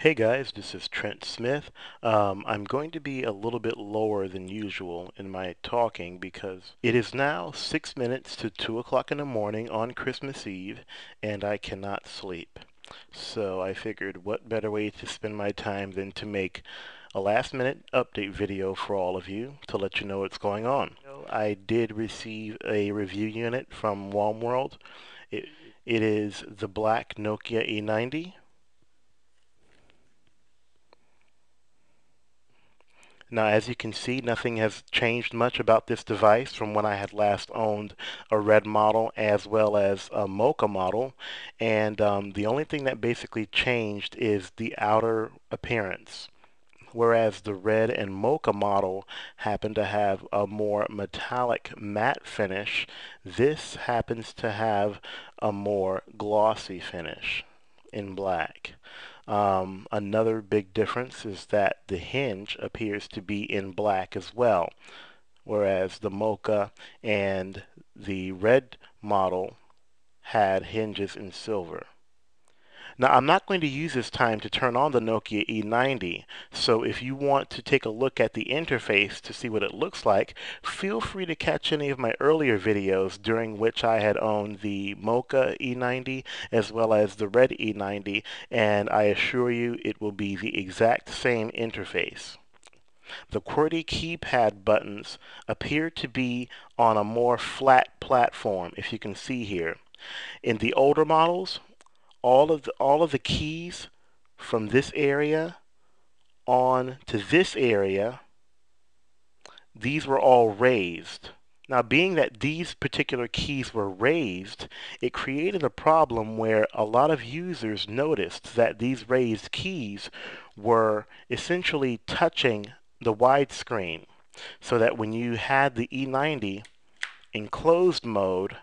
Hey guys, this is Trent Smith. I'm going to be a little bit lower than usual in my talking because it is now 6 minutes to 2 o'clock in the morning on Christmas Eve and I cannot sleep. So I figured what better way to spend my time than to make a last minute update video for all of you to let you know what's going on. I did receive a review unit from WomWorld. It, it is the Black Nokia E90. Now, as you can see, nothing has changed much about this device from when I had last owned a red model as well as a mocha model. And the only thing that basically changed is the outer appearance. Whereas the red and mocha model happen to have a more metallic matte finish, this happens to have a more glossy finish in black. Another big difference is that the hinge appears to be in black as well, whereas the mocha and the red model had hinges in silver. Now, I'm not going to use this time to turn on the Nokia E90, so if you want to take a look at the interface to see what it looks like, feel free to catch any of my earlier videos during which I had owned the Mocha E90 as well as the Red E90, and I assure you it will be the exact same interface. The QWERTY keypad buttons appear to be on a more flat platform, if you can see here. In the older models, all of the keys from this area on to this area, these were all raised. Now, being that these particular keys were raised, it created a problem where a lot of users noticed that these raised keys were essentially touching the widescreen, so that when you had the E90 in closed mode,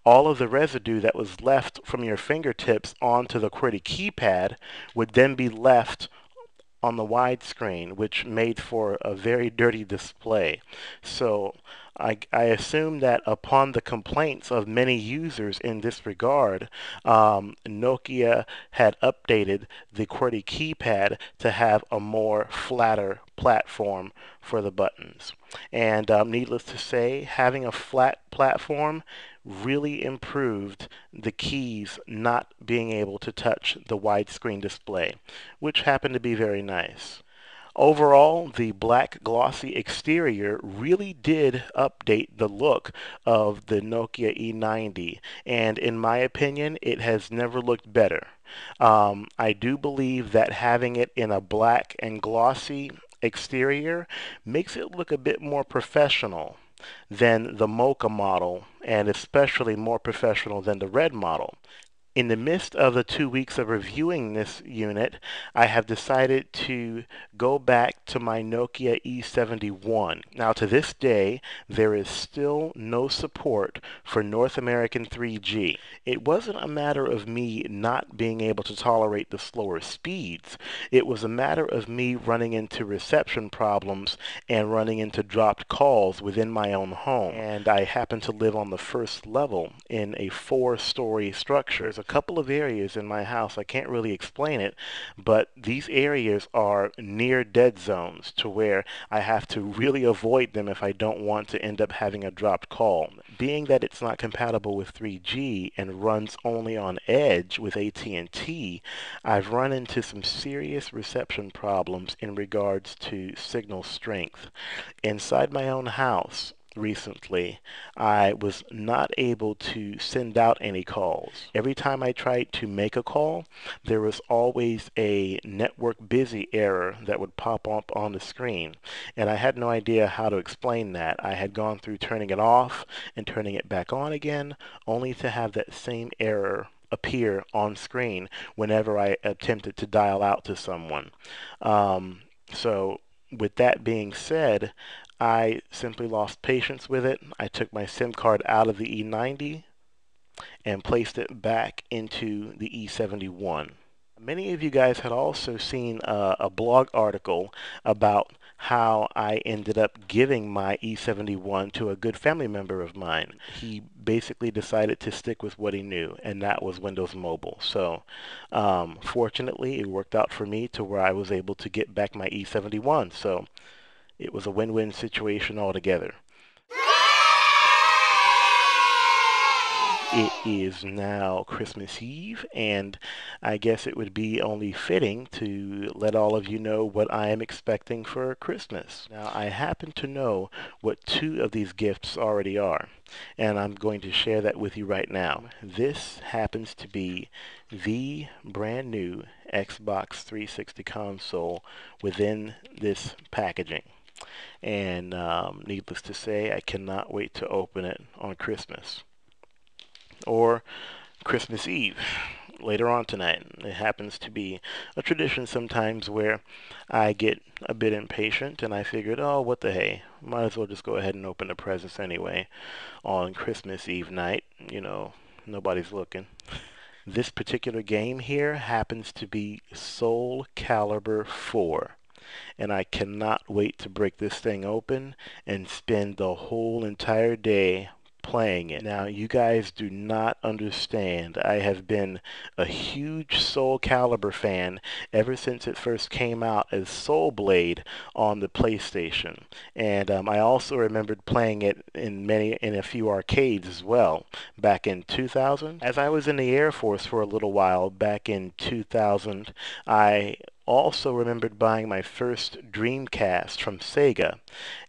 all of the residue that was left from your fingertips onto the QWERTY keypad would then be left on the widescreen, which made for a very dirty display. So I assume that upon the complaints of many users in this regard, Nokia had updated the QWERTY keypad to have a more flatter platform for the buttons. And needless to say, having a flat platform really improved the keys not being able to touch the widescreen display, which happened to be very nice. Overall, the black glossy exterior really did update the look of the Nokia E90, and in my opinion, it has never looked better. I do believe that having it in a black and glossy exterior makes it look a bit more professional than the mocha model, and especially more professional than the red model. In the midst of the 2 weeks of reviewing this unit, I have decided to go back to my Nokia E71. Now, to this day, there is still no support for North American 3G. It wasn't a matter of me not being able to tolerate the slower speeds. It was a matter of me running into reception problems and running into dropped calls within my own home. And I happen to live on the first level in a 4-story structure. There's a couple of areas in my house, I can't really explain it, but these areas are near dead zones to where I have to really avoid them if I don't want to end up having a dropped call. Being that it's not compatible with 3G and runs only on Edge with AT&T, I've run into some serious reception problems in regards to signal strength. Inside my own house, recently, I was not able to send out any calls. Every time I tried to make a call, there was always a network busy error that would pop up on the screen, and I had no idea how to explain that. I had gone through turning it off and turning it back on again, only to have that same error appear on screen whenever I attempted to dial out to someone. So with that being said, I simply lost patience with it. I took my SIM card out of the E90 and placed it back into the E71. Many of you guys had also seen a blog article about how I ended up giving my E71 to a good family member of mine. He basically decided to stick with what he knew, and that was Windows Mobile. So fortunately, it worked out for me to where I was able to get back my E71. So it was a win-win situation altogether. It is now Christmas Eve, and I guess it would be only fitting to let all of you know what I am expecting for Christmas. Now, I happen to know what two of these gifts already are, and I'm going to share that with you right now. This happens to be the brand new Xbox 360 console within this packaging. And needless to say, I cannot wait to open it on Christmas or Christmas Eve later on tonight. It happens to be a tradition sometimes where I get a bit impatient and I figured, oh, what the hey, might as well just go ahead and open the presents anyway on Christmas Eve night. You know, nobody's looking. This particular game here happens to be Soul Calibur 4. And I cannot wait to break this thing open and spend the whole entire day playing it. Now, you guys do not understand. I have been a huge Soul Calibur fan ever since it first came out as Soul Blade on the PlayStation. And I also remembered playing it in a few arcades as well back in 2000. As I was in the Air Force for a little while back in 2000, I also remembered buying my first Dreamcast from Sega,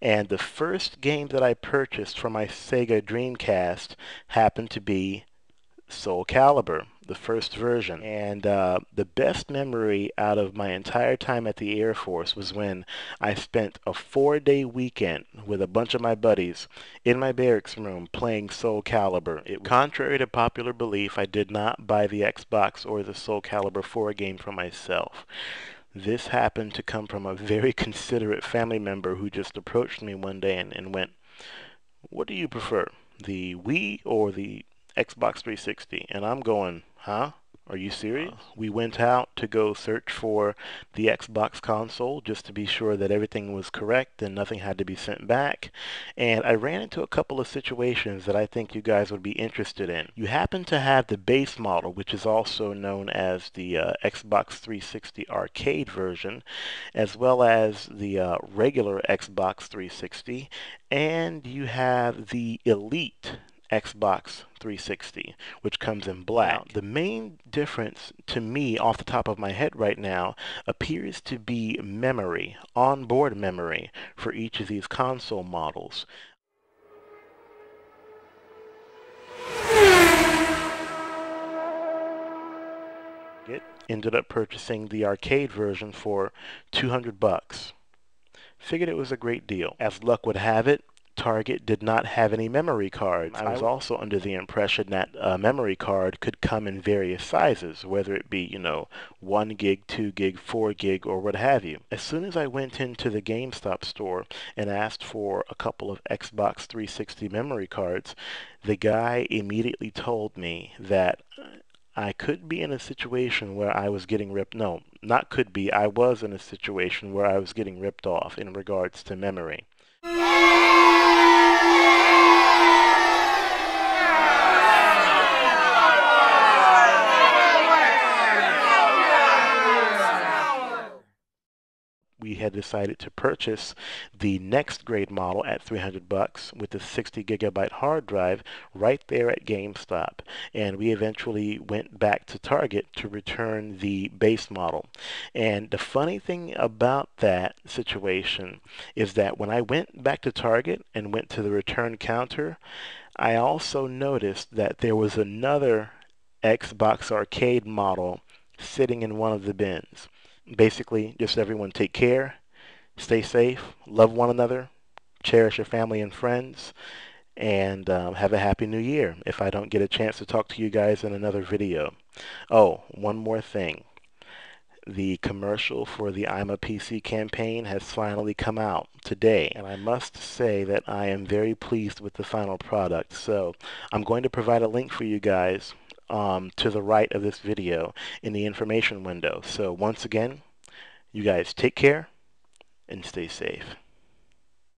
and the first game that I purchased for my Sega Dreamcast happened to be Soul Calibur, the first version. And the best memory out of my entire time at the Air Force was when I spent a 4-day weekend with a bunch of my buddies in my barracks room playing Soul Calibur. Contrary to popular belief, I did not buy the Xbox or the Soul Calibur 4 game for myself. This happened to come from a very considerate family member who just approached me one day and went, "What do you prefer, the Wii or the Xbox 360?" And I'm going, huh? Are you serious? We went out to go search for the Xbox console just to be sure that everything was correct and nothing had to be sent back. And I ran into a couple of situations that I think you guys would be interested in. You happen to have the base model, which is also known as the Xbox 360 arcade version, as well as the regular Xbox 360, and you have the Elite Xbox 360, which comes in black. Now, the main difference to me off the top of my head right now appears to be memory, onboard memory for each of these console models. It ended up purchasing the arcade version for $200. Figured it was a great deal. As luck would have it, Target did not have any memory cards. I was also under the impression that a memory card could come in various sizes, whether it be, 1 gig, 2 gig, 4 gig, or what have you. As soon as I went into the GameStop store and asked for a couple of Xbox 360 memory cards, the guy immediately told me that I could be in a situation where I was getting ripped. No, not could be. I was in a situation where I was getting ripped off in regards to memory. We had decided to purchase the next grade model at $300 with the 60 gigabyte hard drive right there at GameStop. And we eventually went back to Target to return the base model. And the funny thing about that situation is that when I went back to Target and went to the return counter, I also noticed that there was another Xbox arcade model sitting in one of the bins. Basically, just everyone take care, stay safe, love one another, cherish your family and friends, and have a happy new year if I don't get a chance to talk to you guys in another video. Oh, one more thing. The commercial for the I'm a PC campaign has finally come out today, and I must say that I am very pleased with the final product. So I'm going to provide a link for you guys to the right of this video in the information window. So once again, you guys take care and stay safe.